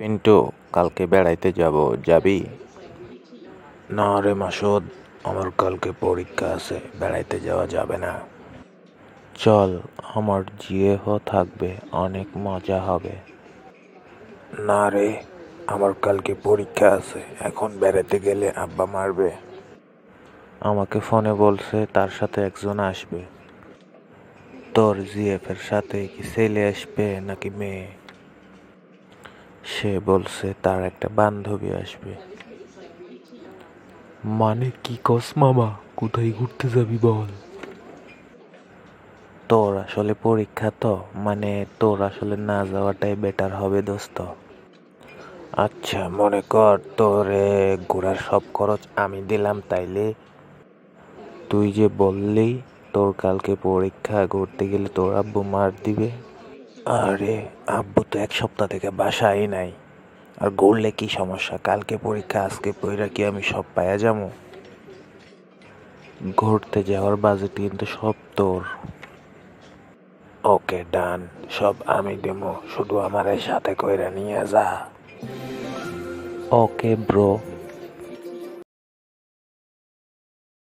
পিন্টু, কালকে বেড়াইতে যাব, যাবি? না রে মাসুদ, আমার কালকে পরীক্ষা আছে, বেড়াইতে যাওয়া যাবে না। চল, আমার জিএফও থাকবে, অনেক মজা হবে। না রে, আমার কালকে পরীক্ষা আছে, এখন বেড়াতে গেলে আব্বা মারবে। আমাকে ফোনে বলছে তার সাথে একজন আসবে। তোর জিএফ এর সাথে কি ছেলে আসবে নাকি মেয়ে? সে বলছে তার একটা বান্ধবী আসবে। মানে কি কস মামা, কোথায় ঘুরতে যাবি বল? তোর আসলে পরীক্ষা তো, মানে তোর আসলে না যাওয়াটাই বেটার হবে দোস্ত। আচ্ছা, মনে কর তোরে ঘোরার সব খরচ আমি দিলাম, তাইলে তুই যে বললি তোর কালকে পরীক্ষা, ঘুরতে গেলে তোর আব্বু মার দিবে। আরে, আব্বু তো এক সপ্তাহ থেকে বাসায় নাই। আর ঘুরলে কি সমস্যা? কালকে পরীক্ষা, আজকে পইরা কি আমি সব পাইয়া যাবো? ঘুরতে যাওয়ার বাজেট কিন্তু সব তোর। ওকে ডান, সব আমি দেবো, শুধু আমারে সাথে কইরা নিয়ে যা। Okay bro.